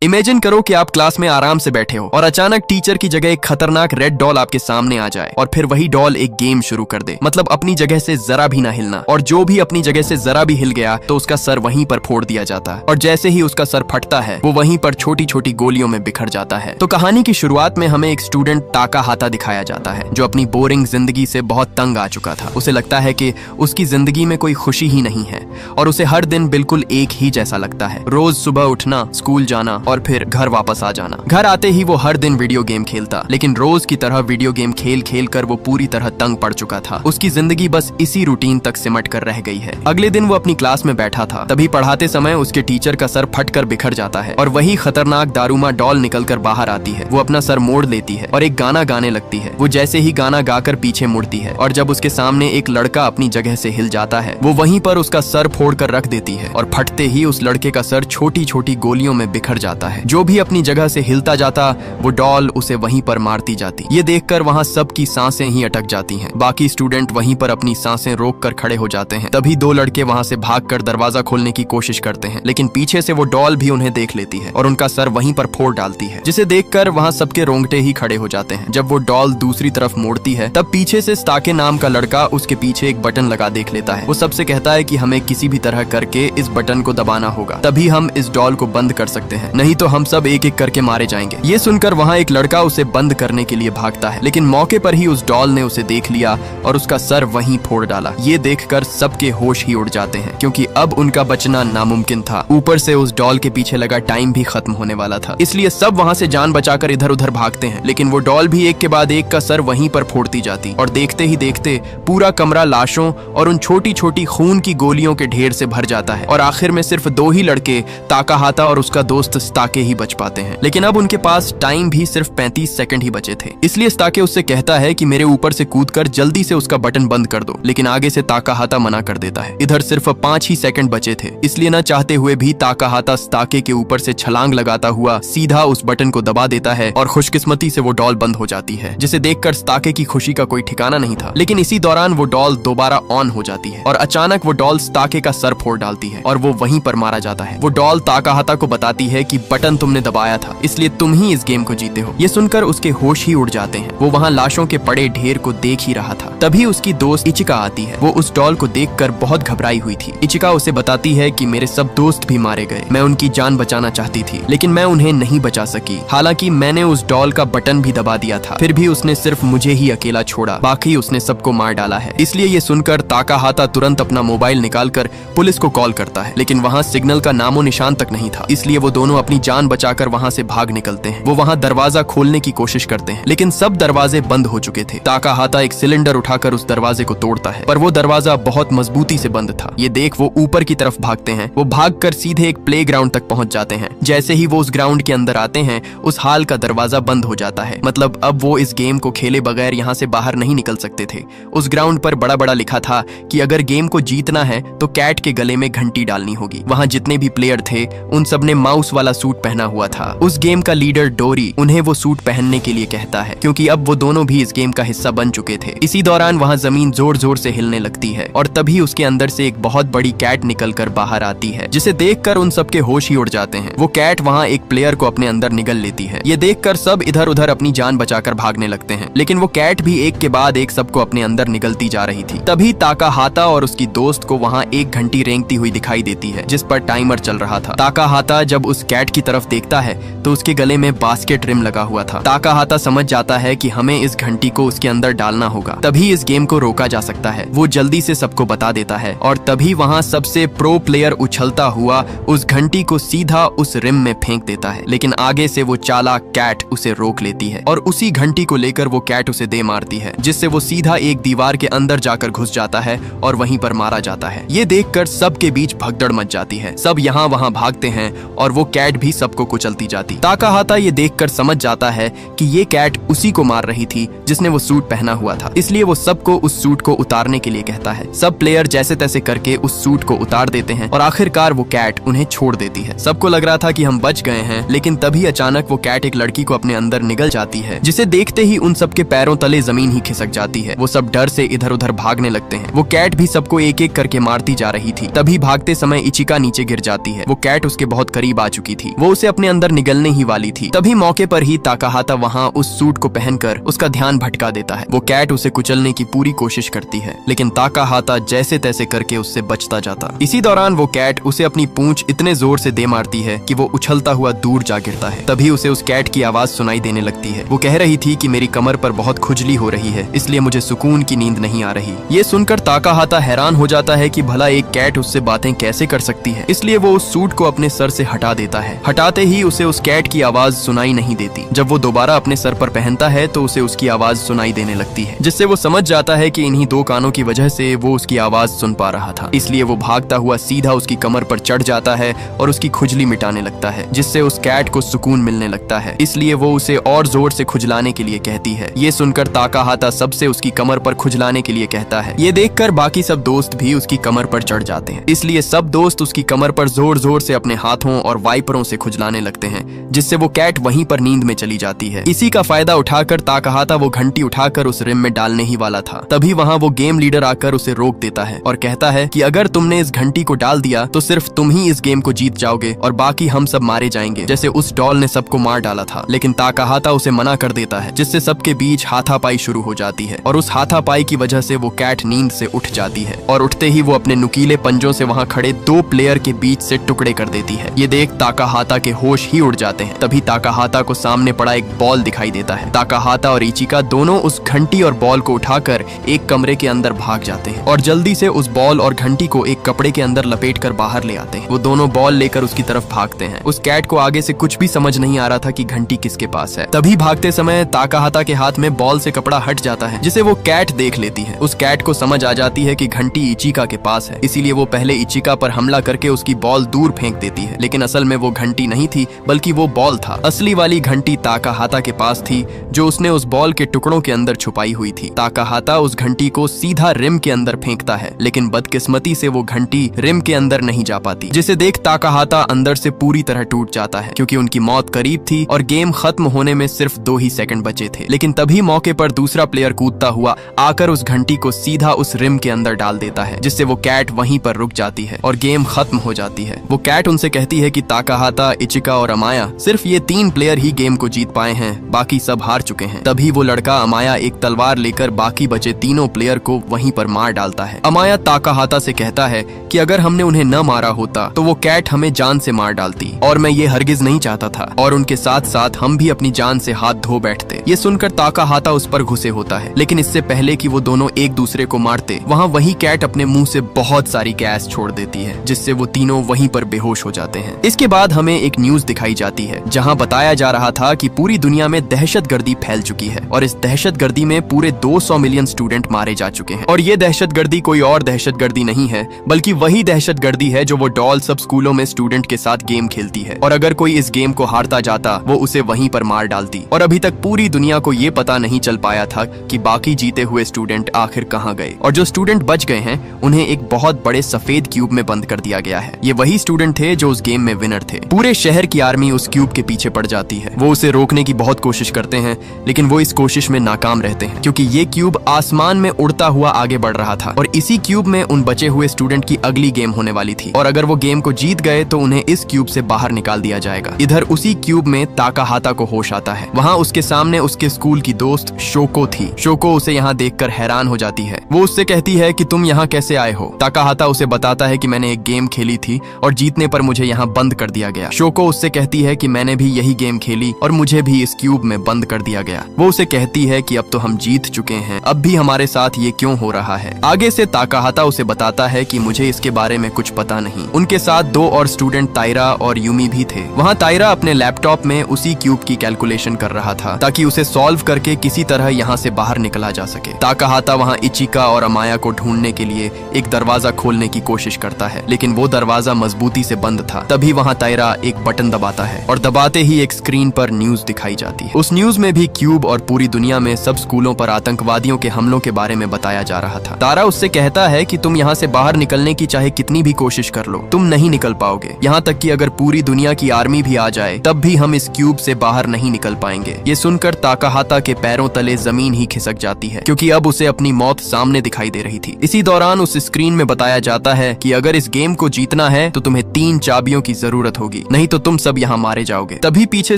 Imagine करो कि आप क्लास में आराम से बैठे हो और अचानक टीचर की जगह एक खतरनाक रेड डॉल आपके सामने आ जाए और फिर वही डॉल एक गेम शुरू कर दे। मतलब अपनी जगह से जरा भी ना हिलना, और जो भी अपनी जगह से जरा भी हिल गया तो उसका सर वहीं पर फोड़ दिया जाता है, और जैसे ही उसका सर फटता है वो वहीं पर छोटी छोटी गोलियों में बिखर जाता है। तो कहानी की शुरुआत में हमें एक स्टूडेंट ताकाहाता दिखाया जाता है जो अपनी बोरिंग जिंदगी से बहुत तंग आ चुका था। उसे लगता है कि उसकी जिंदगी में कोई खुशी ही नहीं है और उसे हर दिन बिल्कुल एक ही जैसा लगता है। रोज सुबह उठना, स्कूल जाना और फिर घर वापस आ जाना। घर आते ही वो हर दिन वीडियो गेम खेलता, लेकिन रोज की तरह वीडियो गेम खेल खेल कर वो पूरी तरह तंग पड़ चुका था। उसकी जिंदगी बस इसी रूटीन तक सिमट कर रह गई है। अगले दिन वो अपनी क्लास में बैठा था, तभी पढ़ाते समय उसके टीचर का सर फट कर बिखर जाता है और वही खतरनाक दारूमा डॉल निकल कर बाहर आती है। वो अपना सर मोड़ लेती है और एक गाना गाने लगती है। वो जैसे ही गाना गाकर पीछे मुड़ती है और जब उसके सामने एक लड़का अपनी जगह से हिल जाता है, वो वहीं पर उसका सर फोड़ कर रख देती है और फटते ही उस लड़के का सर छोटी छोटी गोलियों में बिखर जाता है। जो भी अपनी जगह से हिलता जाता वो डॉल उसे वहीं पर मारती जाती। ये देखकर वहाँ सबकी सांसें ही अटक जाती हैं। बाकी स्टूडेंट वहीं पर अपनी सांसें रोककर खड़े हो जाते हैं। तभी दो लड़के वहाँ से भागकर दरवाजा खोलने की कोशिश करते हैं, लेकिन पीछे से वो डॉल भी उन्हें देख लेती है और उनका सर वहीं पर फोड़ डालती है, जिसे देखकर वहाँ सबके रोंगटे ही खड़े हो जाते हैं। जब वो डॉल दूसरी तरफ मोड़ती है तब पीछे से स्टाके नाम का लड़का उसके पीछे एक बटन लगा देख लेता है। वो सबसे कहता है कि हमें किसी भी तरह करके इस बटन को दबाना होगा, तभी हम इस डॉल को बंद कर सकते हैं, नहीं तो हम सब एक एक करके मारे जाएंगे। ये सुनकर वहाँ एक लड़का उसे बंद करने के लिए भागता है, लेकिन मौके पर ही उस डॉल ने उसे देख लिया और उसका सर वहीं फोड़ डाला। ये देखकर सबके होश ही उड़ जाते हैं, क्योंकि अब उनका बचना नामुमकिन था। ऊपर से उस डॉल के पीछे लगा टाइम भी खत्म होने वाला था, इसलिए सब वहाँ से जान बचाकर इधर उधर भागते हैं, लेकिन वो डॉल भी एक के बाद एक का सर वहीं पर फोड़ती जाती और देखते ही देखते पूरा कमरा लाशों और उन छोटी छोटी खून की गोलियों के ढेर से भर जाता है और आखिर में सिर्फ दो ही लड़के ताकाहाता और उसका दोस्त स्टाके ही बच पाते हैं। लेकिन अब उनके पास टाइम भी सिर्फ 35 सेकंड ही बचे थे, इसलिए स्टाके उससे कहता है कि मेरे ऊपर से कूदकर जल्दी से उसका बटन बंद कर दो, लेकिन आगे से ताकाहाता मना कर देता है। इधर सिर्फ 5 ही सेकंड बचे थे, इसलिए न चाहते हुए भी ताकाहाता स्टाके के ऊपर से छलांग लगाता हुआ सीधा उस बटन को दबा देता है और खुशकिस्मती से वो डॉल बंद हो जाती है, जिसे देखकर स्टाके की खुशी का कोई ठिकाना नहीं था। लेकिन इसी दौरान वो डॉल दोबारा ऑन हो जाती है और अचानक वो डॉल स्टाके का सर फोड़ डालती है और वो वहीं पर मारा जाता है। वो डॉल ताकाहाता को बताती है कि बटन तुमने दबाया था, इसलिए तुम ही इस गेम को जीते हो। ये सुनकर उसके होश ही उड़ जाते हैं। वो वहाँ लाशों के पड़े ढेर को देख ही रहा था। तभी उसकी दोस्त इचिका आती है। वो उस डॉल को देखकर बहुत घबराई हुई थी। इचिका उसे बताती है कि मेरे सब दोस्त भी मारे गए, मैं उनकी जान बचाना चाहती थी, लेकिन मैं उन्हें नहीं बचा सकी। हालांकि मैंने उस डॉल का बटन भी दबा दिया था, फिर भी उसने सिर्फ मुझे ही अकेला छोड़ा, बाकी उसने सबको मार डाला है। इसलिए ये सुनकर ताकाहाता तुरंत अपना मोबाइल निकालकर पुलिस को कॉल करता है, लेकिन वहाँ सिग्नल का नामो निशान तक नहीं था। इसलिए वो दोनों अपनी जान बचाकर वहाँ से भाग निकलते हैं। वो वहाँ दरवाजा खोलने की कोशिश करते हैं, लेकिन सब दरवाजे बंद हो चुके थे। ताकाहाता एक सिलेंडर उठाकर उस दरवाजे को तोड़ता है, पर वो दरवाजा बहुत मजबूती से बंद था। ये देख वो ऊपर की तरफ भागते हैं। वो भागकर सीधे एक प्लेग्राउंड तक पहुंच जाते हैं। जैसे ही वो उस ग्राउंड के अंदर आते हैं, उस हाल का दरवाजा बंद हो जाता है। मतलब अब वो इस गेम को खेले बगैर यहाँ से बाहर नहीं निकल सकते थे। उस ग्राउंड पर बड़ा बड़ा लिखा था कि अगर गेम को जीतना है तो कैट के गले में घंटी डालनी होगी। वहाँ जितने भी प्लेयर थे उन सब ने माउस वाला सूट पहना हुआ था। उस गेम का लीडर डोरी उन्हें वो सूट पहनने के लिए कहता है, क्योंकि अब वो दोनों भी इस गेम का हिस्सा बन चुके थे। इसी दौरान वहाँ जमीन जोर जोर से हिलने लगती है और तभी उसके अंदर से एक बहुत बड़ी कैट निकलकर बाहर आती है, जिसे देखकर उन सबके होश ही उड़ जाते हैं। वो कैट वहाँ एक प्लेयर को अपने अंदर निगल लेती है। ये देखकर सब इधर उधर अपनी जान बचाकर भागने लगते हैं, लेकिन वो कैट भी एक के बाद एक सबको अपने अंदर निगलती जा रही थी। तभी ताकाहाता और उसकी दोस्त को वहाँ एक घंटी रेंगती हुई दिखाई देती है, जिस पर टाइमर चल रहा था। ताकाहाता जब उस कैट की तरफ देखता है तो उसके गले में बास्केट रिम लगा हुआ था। ताकाहाता समझ जाता है कि हमें इस घंटी को उसके अंदर डालना होगा, तभी इस गेम को रोका जा सकता है। वो जल्दी से सबको बता देता है और तभी वहाँ सबसे प्रो प्लेयर उछलता हुआ उस घंटी को सीधा उस रिम में फेंक देता है, लेकिन आगे से वो चालाक कैट उसे रोक लेती है और उसी घंटी को लेकर वो कैट उसे दे मारती है, जिससे वो सीधा एक दीवार के अंदर जाकर घुस जाता है और वहीं पर मारा जाता है। ये देखकर सबके बीच भगदड़ मच जाती है। सब यहाँ वहाँ भागते हैं और वो कैट भी सबको कुचलती जाती जाती। ताकाहाता ये देखकर समझ जाता है कि ये कैट उसी को मार रही थी जिसने वो सूट पहना हुआ था, इसलिए वो सबको उस सूट को उतारने के लिए कहता है। सब प्लेयर जैसे तैसे करके उस सूट को उतार देते हैं और आखिरकार वो कैट उन्हें छोड़ देती है। सबको लग रहा था कि हम बच गए हैं, लेकिन तभी अचानक वो कैट एक लड़की को अपने अंदर निगल जाती है, जिसे देखते ही उन सबके पैरों तले जमीन ही खिसक जाती है। वो सब डर से इधर उधर भागने लगते हैं। वो कैट भी सबको एक एक करके मारती जा रही थी। तभी भागते समय इचिका नीचे गिर जाती है। वो कैट उसके बहुत करीब आ चुकी थी, वो उसे अपने अंदर निगलने ही वाली थी। तभी मौके पर ही ताकाहाता वहाँ उस सूट को पहनकर उसका ध्यान भटका देता है। वो कैट उसे कुचलने की पूरी कोशिश करती है, लेकिन ताकाहाता जैसे तैसे करके उससे बचता जाता। इसी दौरान वो कैट उसे अपनी पूंछ इतने जोर से दे मारती है कि वो उछलता हुआ दूर जा गिरता है। तभी उसे उस कैट की आवाज सुनाई देने लगती है। वो कह रही थी कि मेरी कमर पर बहुत खुजली हो रही है, इसलिए मुझे सुकून की नींद नहीं आ रही। ये सुनकर ताकाहाता हैरान हो जाता है कि भला एक कैट उससे बातें कैसे कर सकती है, इसलिए वो उस सूट को अपने सर से हटा देता है। हटाते ही उसे उस कैट की आवाज सुनाई नहीं देती। जब वो दोबारा अपने सर पर पहनता है तो उसे उसकी आवाज सुनाई देने लगती है, जिससे वो समझ जाता है कि इन्हीं दो कानों की वजह से वो उसकी आवाज सुन पा रहा था। इसलिए वो भागता हुआ सीधा उसकी कमर पर चढ़ जाता है और उसकी खुजली मिटाने लगता है, जिससे उस कैट को सुकून मिलने लगता है। इसलिए वो उसे और जोर से खुजलाने के लिए कहती है। ये सुनकर ताकाहाता सबसे उसकी कमर पर खुजलाने के लिए कहता है। ये देखकर बाकी सब दोस्त भी उसकी कमर पर चढ़ जाते हैं, इसलिए सब दोस्त उसकी कमर पर जोर जोर से अपने हाथों और वाइपरों से खुजलाने लगते हैं, जिससे वो कैट वहीं पर नींद में चली जाती है। इसी का फायदा उठाकर ताकाहाता वो घंटी उठाकर उस रिम में डालने ही वाला था। तभी वहाँ वो गेम लीडर आकर उसे रोक देता है और कहता है कि अगर तुमने इस घंटी को डाल दिया तो सिर्फ तुम ही इस गेम को जीत जाओगे और बाकी हम सब मारे जाएंगे, जैसे उस डॉल ने सबको मार डाला था। लेकिन ताकाहाता उसे मना कर देता है, जिससे सबके बीच हाथापाई शुरू हो जाती है और उस हाथापाई की वजह से वो कैट नींद से उठ जाती है और उठते ही वो अपने नुकीले पंजों से वहाँ खड़े दो प्लेयर के बीच से टुकड़े कर देती है। ये देख ताकाहाता के होश ही उड़ जाते हैं। तभी ताकाहाता को सामने पड़ा एक बॉल दिखाई देता है। ताकाहाता और इचिका दोनों उस घंटी और बॉल को उठाकर एक कमरे के अंदर भाग जाते हैं और जल्दी से उस बॉल और घंटी को एक कपड़े के अंदर लपेटकर बाहर ले आते हैं। वो दोनों बॉल लेकर उसकी तरफ भागते हैं। उस कैट को आगे से कुछ भी समझ नहीं आ रहा था कि घंटी किसके पास है। तभी भागते समय ताकाहाता के हाथ में बॉल से कपड़ा हट जाता है, जिसे वो कैट देख लेती है। उस कैट को समझ आ जाती है कि घंटी इचिका के पास है, इसीलिए वो पहले इचिका पर हमला करके उसकी बॉल दूर फेंक देती है। लेकिन असल में वो घंटी नहीं थी, बल्कि वो बॉल था। असली वाली घंटी ताकाहाता के पास थी, जो उसने उस बॉल के टुकड़ों के अंदर छुपाई हुई थी। ताकाहाता उस घंटी को सीधा रिम के अंदर फेंकता है, लेकिन बदकिस्मती से वो घंटी रिम के अंदर नहीं जा पाती, जिसे देख ताकाहाता अंदर से पूरी तरह टूट जाता है, क्योंकि उनकी मौत करीब थी और गेम खत्म होने में सिर्फ 2 ही सेकंड बचे थे। लेकिन तभी मौके पर दूसरा प्लेयर कूदता हुआ आकर उस घंटी को सीधा उस रिम के अंदर डाल देता है, जिससे वो कैट वहीं पर रुक जाती है और गेम खत्म हो जाती है। वो कैट उनसे कहती है कि ताकाहाता, इचिका और अमाया, सिर्फ ये 3 प्लेयर ही गेम को जीत पाए हैं, बाकी सब हार चुके हैं। तभी वो लड़का अमाया एक तलवार लेकर बाकी बचे तीनों प्लेयर को वहीं पर मार डालता है। अमाया ताकाहाता से कहता है कि अगर हमने उन्हें न मारा होता तो वो कैट हमें जान से मार डालती, और मैं ये हरगिज नहीं चाहता था, और उनके साथ साथ हम भी अपनी जान से हाथ धो बैठते। ये सुनकर ताकाहाता उस पर गुस्से होता है, लेकिन इससे पहले कि वो दोनों एक दूसरे को मारते, वहाँ वही कैट अपने मुंह से बहुत सारी गैस छोड़ देती है, जिससे वो तीनों वहीं पर बेहोश हो जाते हैं। इसके बाद हमें एक न्यूज दिखाई जाती है, जहाँ बताया जा रहा था कि पूरी दुनिया में दहशतगर्दी फैल चुकी है और इस दहशतगर्दी में पूरे 200 मिलियन स्टूडेंट मारे जा चुके हैं। और ये दहशतगर्दी कोई और दहशतगर्दी नहीं है, बल्कि वही दहशतगर्दी है जो वो डॉल सब स्कूलों में स्टूडेंट के साथ गेम खेलती है, और अगर कोई इस गेम को हारता जाता वो उसे वहीं पर मार डालती। और अभी तक पूरी दुनिया को ये पता नहीं चल पाया था कि बाकी जीते हुए स्टूडेंट आखिर कहाँ गए, और जो स्टूडेंट बच गए हैं उन्हें एक बहुत बड़े सफेद क्यूब में बंद कर दिया गया है। ये वही स्टूडेंट थे जो उस गेम में विनर थे। पूरे शहर की आर्मी उस क्यूब के पीछे पड़ जाती है। वो उसे रोकने की बहुत कोशिश करते हैं, लेकिन वो इस कोशिश में नाकाम रहते हैं, क्योंकि ये क्यूब आसमान में उड़ता हुआ आगे बढ़ रहा था और इसी क्यूब में उन बचे हुए स्टूडेंट की अगली गेम होने वाली थी, और अगर वो गेम को जीत गए तो उन्हें इस क्यूब से बाहर निकाल दिया जाएगा। इधर उसी क्यूब में ताकाहाता को होश आता है। वहाँ उसके सामने उसके स्कूल की दोस्त शोको थी। शोको उसे यहाँ देखकर हैरान हो जाती है। वो उससे कहती है कि तुम यहाँ कैसे आए हो। ताकाहाता उसे बताता है कि मैंने एक गेम खेली थी और जीतने पर मुझे यहाँ बंद कर दिया गया। शोको उससे कहती है कि मैंने भी यही गेम खेली और मुझे भी इस क्यूब में बंद कर दिया गया। वो उसे कहती है कि अब तो हम जीत चुके हैं, अब भी हमारे साथ ये क्यों हो रहा है। आगे से ताकाहाता उसे बताता है कि मुझे इसके बारे में कुछ पता नहीं। उनके साथ 2 और स्टूडेंट ताइरा और यूमी भी थे। वहाँ ताइरा अपने लैपटॉप में उसी क्यूब की कैलकुलेशन कर रहा था ताकि उसे सॉल्व करके किसी तरह यहाँ से बाहर निकला जा सके। ताकाहाता वहाँ इचिका और अमाया को ढूंढने के लिए एक दरवाजा खोलने की कोशिश करता है, लेकिन वो दरवाजा मजबूती से बंद था। तभी वहाँ ताइरा एक बटन दबाता है है और दबाते ही एक स्क्रीन पर न्यूज दिखाई जाती है। उस न्यूज में भी क्यूब और पूरी दुनिया में सब स्कूलों पर आतंकवादियों के हमलों के बारे में बताया जा रहा था। तारा उससे कहता है कि तुम यहाँ से बाहर निकलने की चाहे कितनी भी कोशिश कर लो, तुम नहीं निकल पाओगे। यहाँ तक कि अगर पूरी दुनिया की आर्मी भी आ जाए तब भी हम इस क्यूब से बाहर नहीं निकल पाएंगे। ये सुनकर ताकाहाता के पैरों तले जमीन ही खिसक जाती है, क्योंकि अब उसे अपनी मौत सामने दिखाई दे रही थी। इसी दौरान उस स्क्रीन में बताया जाता है कि अगर इस गेम को जीतना है तो तुम्हें 3 चाबियों की जरूरत होगी, नहीं तो तुम सब यहाँ मारे जाओगे। तभी पीछे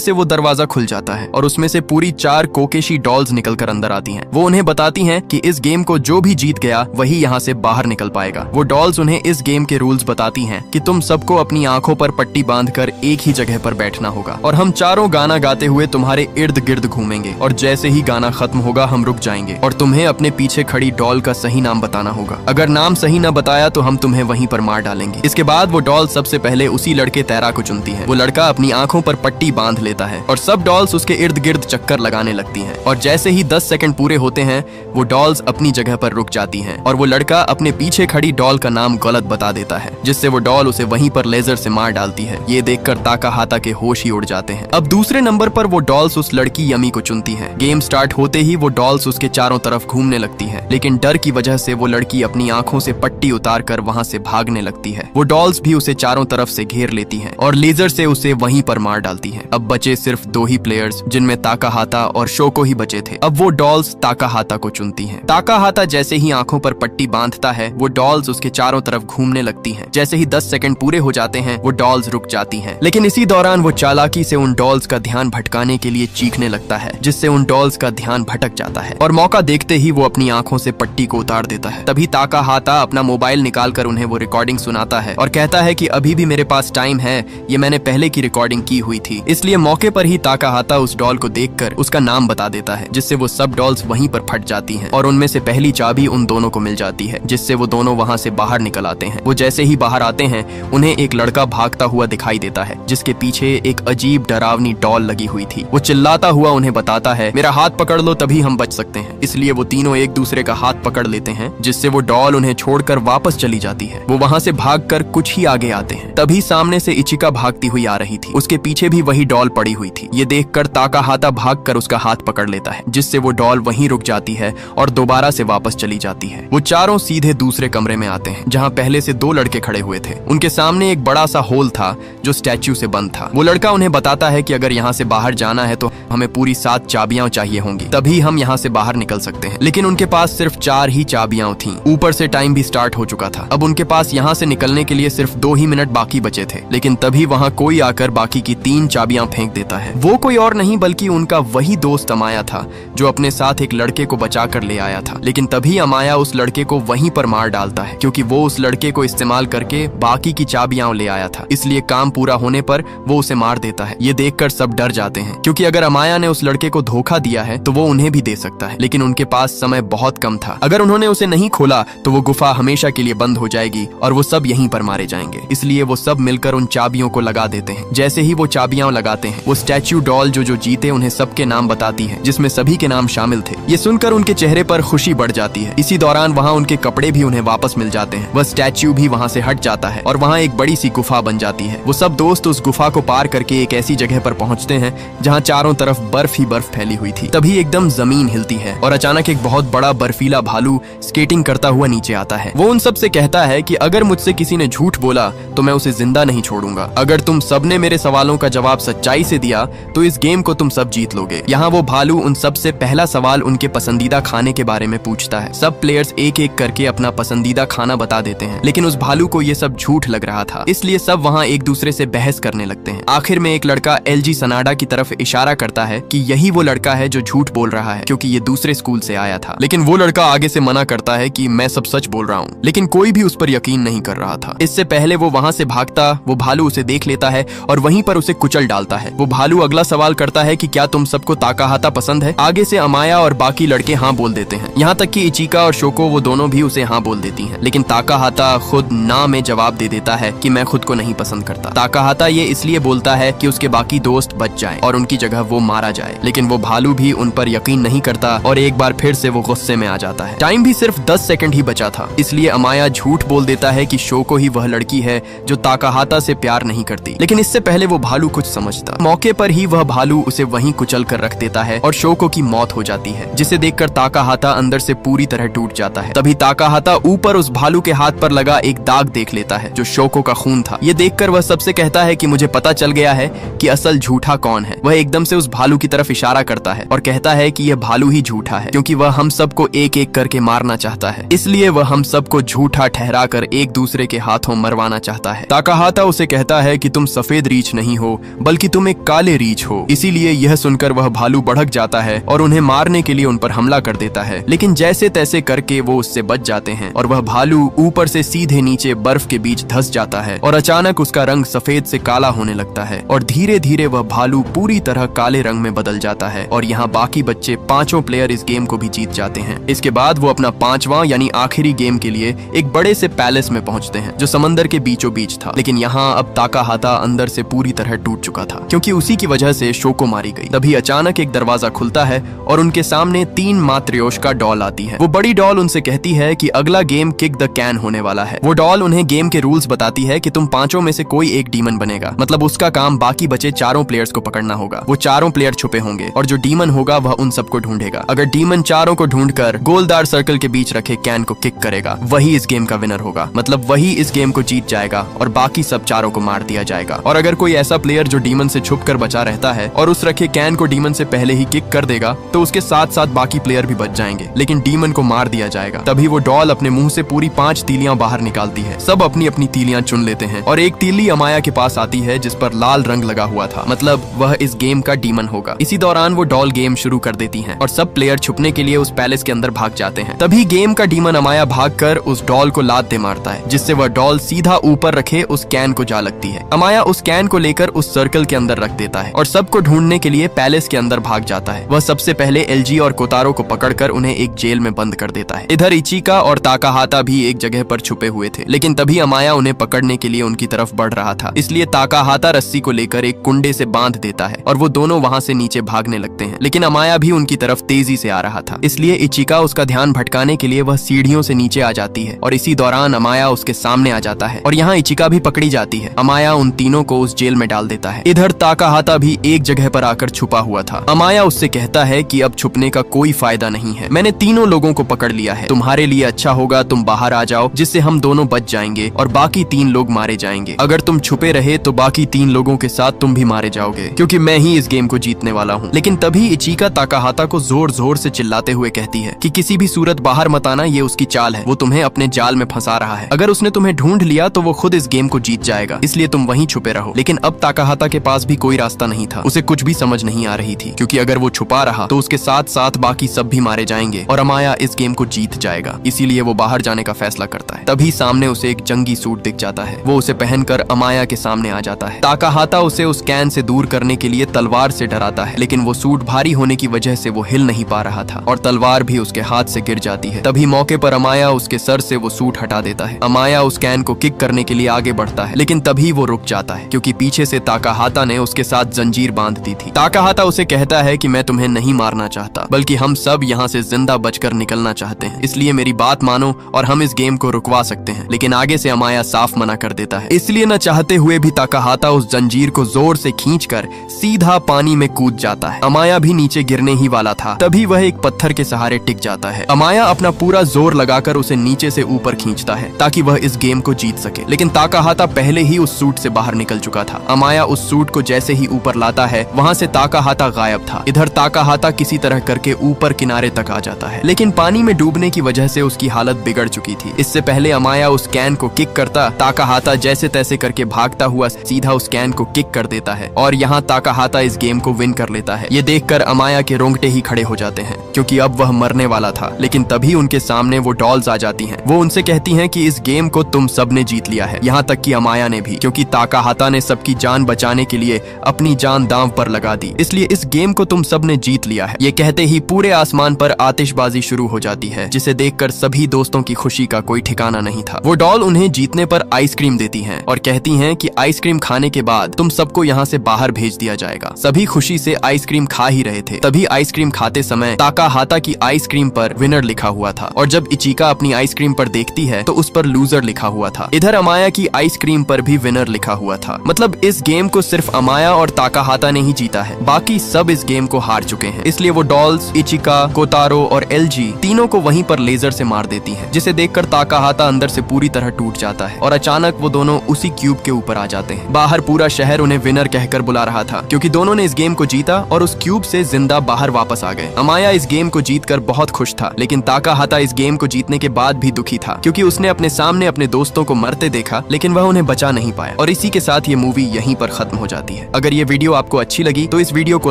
से वो दरवाजा खुल जाता है और उसमें से पूरी 4 कोकेशी डॉल्स निकलकर अंदर आती हैं। वो उन्हें बताती हैं कि इस गेम को जो भी जीत गया वही यहाँ से बाहर निकल पाएगा। वो डॉल्स उन्हें इस गेम के रूल्स बताती हैं कि तुम सबको अपनी आंखों पर पट्टी बांधकर एक ही जगह पर बैठना होगा और हम चारों गाना गाते हुए तुम्हारे इर्द गिर्द घूमेंगे और जैसे ही गाना खत्म होगा हम रुक जाएंगे और तुम्हें अपने पीछे खड़ी डॉल का सही नाम बताना होगा। अगर नाम सही न बताया तो हम तुम्हें वहीं पर मार डालेंगे। इसके बाद वो डॉल सबसे पहले उसी लड़के तैरा को चुनती है। वो लड़का अपनी आंखों पर पट्टी बांध लेता है और सब डॉल्स उसके इर्द गिर्द चक्कर लगाने लगती हैं और जैसे ही 10 सेकंड पूरे होते हैं वो डॉल्स अपनी जगह पर रुक जाती हैं और वो लड़का अपने पीछे खड़ी डॉल का नाम गलत बता देता है, जिससे वो डॉल उसे वहीं पर लेजर से मार डालती है। ये देखकर ताकाहाता के होश ही उड़ जाते हैं। अब दूसरे नंबर पर वो डॉल्स उस लड़की यमी को चुनती है। गेम स्टार्ट होते ही वो डॉल्स उसके चारों तरफ घूमने लगती है, लेकिन डर की वजह से वो लड़की अपनी आंखों से पट्टी उतार कर वहाँ से भागने लगती है। वो डॉल्स भी उसे चारों तरफ से घेर लेती हैं और लेजर से उसे वहीं पर मार डालती हैं। अब बचे सिर्फ 2 ही प्लेयर्स, जिनमें ताकाहाता और शोको ही बचे थे। अब वो डॉल्स ताकाहाता को चुनती हैं। ताकाहाता जैसे ही आंखों पर पट्टी बांधता है वो डॉल्स उसके चारों तरफ घूमने लगती हैं। जैसे ही 10 सेकंड पूरे हो जाते हैं वो डॉल्स रुक जाती हैं, लेकिन इसी दौरान वो चालाकी से उन डॉल्स का ध्यान भटकाने के लिए चीखने लगता है, जिससे उन डॉल्स का ध्यान भटक जाता है और मौका देखते ही वो अपनी आंखों से पट्टी को उतार देता है। तभी ताकाहाता अपना मोबाइल निकालकर उन्हें वो रिकॉर्डिंग सुनाता है और कहता है कि अभी भी मेरे पास टाइम है, ये मैंने पहले की रिकॉर्डिंग की हुई थी। इसलिए मौके पर ही ताकाहाता उस डॉल को देखकर उसका नाम बता देता है, जिससे वो सब डॉल्स वहीं पर फट जाती हैं और उनमें से पहली चाबी उन दोनों को मिल जाती है, जिससे वो दोनों वहाँ से बाहर निकल आते हैं। वो जैसे ही बाहर आते हैं उन्हें एक लड़का भागता हुआ दिखाई देता है, जिसके पीछे एक अजीब डरावनी डॉल लगी हुई थी। वो चिल्लाता हुआ उन्हें बताता है, मेरा हाथ पकड़ लो तभी हम बच सकते हैं। इसलिए वो तीनों एक दूसरे का हाथ पकड़ लेते हैं, जिससे वो डॉल उन्हें छोड़कर वापस चली जाती है। वो वहाँ से भागकर कुछ ही आगे आते हैं, तभी सामने से इचिका भागती हुई आ रही थी। उसके पीछे भी वही डॉल पड़ी हुई थी। ये देखकर ताकाहाता भागकर उसका हाथ पकड़ लेता है, जिससे वो डॉल वहीं रुक जाती है और दोबारा से वापस चली जाती है। वो चारों सीधे दूसरे कमरे में आते हैं, जहाँ पहले से 2 लड़के खड़े हुए थे। उनके सामने एक बड़ा सा होल था जो स्टैच्यू से बंद था। वो लड़का उन्हें बताता है कि अगर यहाँ से बाहर जाना है तो हमें पूरी 7 चाबियां चाहिए होंगी, तभी हम यहाँ से बाहर निकल सकते हैं। लेकिन उनके पास सिर्फ 4 ही चाबियां थीं। ऊपर से टाइम भी स्टार्ट हो चुका था। अब उनके पास यहाँ से निकलने के लिए सिर्फ 2 ही मिनट बाकी बचे थे। लेकिन तभी वहाँ कोई आकर बाकी की 3 चाबियां फेंक देता है। वो कोई और नहीं बल्कि उनका वही दोस्त अमाया था, जो अपने साथ एक लड़के को बचा कर ले आया था। लेकिन तभी अमाया उस लड़के को वहीं पर मार डालता है, क्योंकि वो उस लड़के को इस्तेमाल करके बाकी की चाबियां ले आया था। इसलिए काम पूरा होने पर वो उसे मार देता है। ये देखकर सब डर जाते हैं, क्योंकि अगर अमाया ने उस लड़के को धोखा दिया है तो वो उन्हें भी दे सकता है। लेकिन उनके पास समय बहुत कम था। अगर उन्होंने उसे नहीं खोला तो वो गुफा हमेशा के लिए बंद हो जाएगी और वो सब यहीं पर मारे जाएंगे। इसलिए वो सब मिलकर उन चाबियों को लगा देते हैं। जैसे ही वो चाबियां लगाते हैं, वो स्टैच्यू डॉल जो जीते उन्हें सबके नाम बताती है, जिसमें सभी के नाम शामिल थे। ये सुनकर उनके चेहरे पर खुशी बढ़ जाती है। इसी दौरान वहाँ उनके कपड़े भी उन्हें वापस मिल जाते हैं। वह स्टैच्यू भी वहाँ से हट जाता है और वहाँ एक बड़ी सी गुफा बन जाती है। वो सब दोस्त उस गुफा को पार करके एक ऐसी जगह पर पहुँचते हैं जहाँ चारों तरफ बर्फ ही बर्फ फैली हुई थी। तभी एकदम जमीन हिलती है और अचानक एक बहुत बड़ा बर्फीला भालू स्केटिंग करता हुआ नीचे आता है। वो उन सब से कहता है कि अगर मुझसे किसी ने झूठ बोला तो मैं उसे जिंदा नहीं छोड़ूंगा। अगर तुम सबने मेरे सवालों का जवाब सच्चाई से दिया तो इस गेम को तुम सब जीत लोगे। यहाँ वो भालू उन सब से पहला सवाल उनके पसंदीदा खाने के बारे में पूछता है। सब प्लेयर्स एक एक करके अपना पसंदीदा खाना बता देते हैं, लेकिन उस भालू को ये सब झूठ लग रहा था। इसलिए सब वहाँ एक दूसरे से बहस करने लगते हैं। आखिर में एक लड़का एलजी सनाडा की तरफ इशारा करता है कि यही वो लड़का है जो झूठ बोल रहा है, क्योंकि ये दूसरे स्कूल से आया था। लेकिन वो लड़का आगे से मना करता है कि मैं सब सच बोल रहा हूँ, लेकिन कोई भी उस पर यकीन नहीं कर रहा था। इससे पहले वो वहाँ से भागता, वो भालू उसे देख लेता है और वहीं पर उसे कुचल डालता है। वो भालू अगला सवाल करता है कि क्या तुम सबको ताकाहाता पसंद है? आगे से अमाया और बाकी लड़के हाँ बोल देते हैं। यहाँ तक कि इचिका और शोको वो दोनों भी उसे हाँ बोल देती हैं। लेकिन ताकाहाता खुद ना में जवाब दे देता है कि मैं खुद को नहीं पसंद करता। ताकाहाता ये इसलिए बोलता है कि उसके बाकी दोस्त बच जाएं और उनकी जगह वो मारा जाए। लेकिन वो भालू भी उन पर यकीन नहीं करता और एक बार फिर से वो गुस्से में आ जाता है। टाइम भी सिर्फ 10 सेकंड ही बचा था, इसलिए अमाया झूठ बोल देता है कि शोको ही वह लड़की है जो ताकाहाता से प्यार नहीं करती। लेकिन इससे पहले वो भालू कुछ समझता। मौके पर ही वह भालू उसे वहीं कुचल कर रख देता है और शोको की मौत हो जाती है, जिसे देखकर ताकाहाता अंदर से पूरी तरह टूट जाता है। तभी ताकाहाता ऊपर उस भालू के हाथ पर लगा एक दाग देख लेता है जो शोको का खून था। ये देखकर वह सबसे कहता है कि मुझे पता चल गया है कि असल झूठा कौन है। वह एकदम से उस भालू की तरफ इशारा करता है और कहता है कि यह भालू ही झूठा है, क्योंकि वह हम सबको एक एक करके मारना चाहता है। इसलिए वह हम सबको झूठा ठहरा कर एक दूसरे के हाथों मरवाना चाहता है। ताकाहाता उसे कहता है कि तुम सफेद रीछ नहीं हो, बल्कि तुम एक काले रीछ हो। इसीलिए यह सुनकर वह भालू भड़क जाता है और उन्हें मारने के लिए उन पर हमला कर देता है, लेकिन जैसे तैसे करके वो उससे बच जाते हैं और वह भालू ऊपर से सीधे नीचे बर्फ के बीच धंस जाता है और अचानक उसका रंग सफेद से काला होने लगता है और धीरे धीरे वह भालू पूरी तरह काले रंग में बदल जाता है। और यहाँ बाकी बच्चे पांचों प्लेयर इस गेम को भी जीत जाते हैं। इसके बाद वो अपना पांचवां यानी आखिरी गेम के लिए एक बड़े से पैलेस में पहुंचते हैं जो समंदर के बीचों बीच था। लेकिन यहाँ अब ताकाहाता अंदर से पूरी तरह टूट चुका था, क्योंकि उसी की वजह से शोको मारी गई। तभी अचानक एक दरवाजा खुलता है और उनके सामने 3 मात्रियोशिका डॉल आती है। वो बड़ी डॉल उनसे कहती है कि अगला गेम किक द कैन होने वाला है। वो डॉल उन्हें गेम के रूल्स बताती है कि तुम पांचों में से कोई एक डीमन बनेगा, मतलब उसका काम बाकी बचे चारों प्लेयर्स को पकड़ना होगा। वो चारों प्लेयर छुपे होंगे और जो डीमन होगा वह उन सबको ढूंढेगा। अगर डीमन चारों को ढूंढकर गोलदार सर्कल के बीच रखे कैन को किक करेगा, वही इस गेम का विनर होगा, मतलब वही इस गेम को जीत जाएगा और बाकी सब चारों को मार दिया जाएगा। और अगर कोई ऐसा प्लेयर जो डीमन से छुपकर बचा रहता है और उस रखे कैन को डीमन से पहले ही किक कर देगा, तो उसके साथ साथ बाकी प्लेयर भी बच जाएंगे, लेकिन डीमन को मार दिया जाएगा। तभी वो डॉल अपने मुंह से पूरी 5 तीलियां बाहर निकालती है। सब अपनी अपनी तीलियां चुन लेते हैं और एक तीली अमाया के पास आती है जिस पर लाल रंग लगा हुआ था, मतलब वह इस गेम का डीमन होगा। इसी दौरान वो डॉल गेम शुरू कर देती हैं और सब प्लेयर छुपने के लिए उस पैलेस के अंदर भाग जाते हैं। तभी गेम का डीमन अमाया भागकर उस डॉल को लात दे मारता है, जिससे वह डॉल सीधा ऊपर रखे उस कैन को जा लगती है। अमाया उस कैन को लेकर उस सर्कल के अंदर रख देता है और सबको ढूंढने के लिए पैलेस के अंदर भाग जाता है। वह सबसे पहले एलजी और कोतारो को पकड़कर उन्हें एक जेल में बंद कर देता है। इधर इचिका और ताकाहाता भी एक जगह पर छुपे हुए थे, लेकिन तभी अमाया उन्हें पकड़ने के लिए उनकी तरफ बढ़ रहा था। इसलिए ताकाहाता रस्सी को लेकर एक कुंडे से बांध देता है और वो दोनों वहां से नीचे भागने लगते हैं, लेकिन अमाया भी उनकी तरफ तेजी से आ रहा था। इसलिए इचिका उसका ध्यान भटकाने के लिए वह सीढ़ियों से नीचे आ जाती है और इसी दौरान अमाया उसके सामने आ जाता है और यहाँ इचिका भी पकड़ी जाती है। अमाया उन तीनों को उस जेल में डाल देता है। इधर ताकाहाता भी एक जगह पर आकर छुपा हुआ था। अमाया उससे कहता है कि अब छुपने का कोई फायदा नहीं है, मैंने तीनों लोगों को पकड़ लिया है, तुम्हारे लिए अच्छा होगा तुम बाहर आ जाओ, जिससे हम दोनों बच जाएंगे और बाकी 3 लोग मारे जाएंगे। अगर तुम छुपे रहे तो बाकी 3 लोगों के साथ तुम भी मारे जाओगे, क्योंकि मैं ही इस गेम को जीतने वाला हूँ। लेकिन तभी इचिका ताकाहाता को जोर जोर से चिल्लाते हुए कहती है कि किसी भी सूरत बाहर मत आना, ये उसकी चाल है, वो तुम्हें अपने जाल में फंसा रहा है। अगर उसने तुम्हें ढूंढ लिया तो वो खुद इस गेम को जीत जाएगा, इसलिए तुम वहीं छुपे रहो। लेकिन अब ताकाहाता के पास भी कोई रास्ता नहीं था, उसे कुछ भी समझ नहीं आ रही थी, क्योंकि अगर वो छुपा रहा तो उसके साथ साथ बाकी सब भी मारे जाएंगे और अमाया इस गेम को जीत जाएगा। इसीलिए वो बाहर जाने का फैसला करता है। तभी सामने उसे एक जंगी सूट दिख जाता है। वो उसे पहनकर अमाया के सामने आ जाता है। ताकाहाता उसे उस कैन से दूर करने के लिए तलवार से डराता है, लेकिन वो सूट भारी होने की वजह से वो हिल नहीं पा रहा था और तलवार भी उसके हाथ से गिर जाती है। तभी मौके पर अमाया उसके सर से वो सूट हटा देता है। अमाया उस कैन को किक करने के लिए आगे बढ़ता है, लेकिन तभी वो रुक जाता है, क्योंकि पीछे से ताकाहाता ने उसके साथ जंजीर बांध दी थी। ताकाहाता उसे कहता है कि मैं तुम्हें नहीं मारना चाहता, बल्कि हम सब यहाँ से जिंदा बचकर निकलना चाहते हैं, इसलिए मेरी बात मानो और हम इस गेम को रुकवा सकते हैं। लेकिन आगे से अमाया साफ मना कर देता है। इसलिए न चाहते हुए भी ताकाहाता उस जंजीर को जोर से खींचकर सीधा पानी में कूद जाता है। अमाया भी नीचे गिरने ही वाला था, तभी वह एक पत्थर के सहारे टिक जाता है। अमाया अपना पूरा जोर लगाकर उसे नीचे से ऊपर खींचता है ताकि वह इस गेम को जीत सके, लेकिन ताकाहाता पहले ही उस सूट से बाहर निकल चुका था। अमाया उस सूट को जैसे ही ऊपर लाता है, वहाँ से ताकाहाता गायब था। इधर ताकाहाता किसी तरह करके ऊपर किनारे तक आ जाता है, लेकिन पानी में डूबने की वजह से उसकी हालत बिगड़ चुकी थी। इससे पहले अमाया उस कैन को किक करता, ताकाहाता जैसे तैसे करके भागता हुआ सीधा उस कैन को किक कर देता है और यहाँ ताकाहाता इस गेम को विन कर लेता है। ये देखकर अमाया के रोंगटे ही खड़े हो जाते हैं, क्योंकि अब वह मरने वाला था। लेकिन तभी उनके सामने वो डॉल्स आ जाती हैं। वो उनसे कहती हैं कि इस गेम को तुम सबने जीत लिया है, यहाँ तक कि अमाया ने भी, क्योंकि ताकाहाता ने सबकी जान बचाने के लिए अपनी जान दांव पर लगा दी, इसलिए इस गेम को तुम सबने जीत लिया है। ये कहते ही पूरे आसमान पर आतिशबाजी शुरू हो जाती है, जिसे देखकर सभी दोस्तों की खुशी का कोई ठिकाना नहीं था। वो डॉल उन्हें जीतने पर आइसक्रीम देती हैं और कहती हैं कि आइसक्रीम खाने के बाद तुम सबको यहाँ से बाहर भेज दिया जाएगा। सभी खुशी से आइसक्रीम खा ही रहे थे, तभी आइसक्रीम खाते समय ताकाहाता की आइसक्रीम पर विनर लिखा हुआ था और जब इचिका अपनी आइसक्रीम पर देखती है तो उस पर लूजर लिखा हुआ था। इधर अमाया की आइसक्रीम पर भी विनर लिखा हुआ था। मतलब इस गेम को सिर्फ अमाया और ताकाहाता ने ही जीता है, बाकी सब इस गेम को हार चुके हैं। इसलिए वो डॉल्स, इचिका, कोतारो और एलजी तीनों को वहीं पर लेजर से मार देती हैं, जिसे देखकर ताकाहाता अंदर से पूरी तरह टूट जाता है और अचानक वो दोनों उसी क्यूब के ऊपर आ जाते हैं। बाहर पूरा शहर उन्हें विनर कहकर बुला रहा था, क्योंकि दोनों ने इस गेम को जीता और उस क्यूब से जिंदा बाहर वापस आ गए। अमाया इस गेम को जीतकर बहुत खुश था, लेकिन ताकाहाता इस गेम को जीतने के बाद भी दुखी था, क्योंकि उसने अपने सामने अपने दोस्तों को मरते देखा, लेकिन वह उन्हें बचा नहीं पाया। और इसी के साथ ये मूवी यहीं पर खत्म हो जाती है। अगर ये वीडियो आपको अच्छी लगी तो इस वीडियो को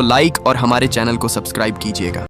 लाइक और हमारे चैनल को सब्सक्राइब कीजिएगा।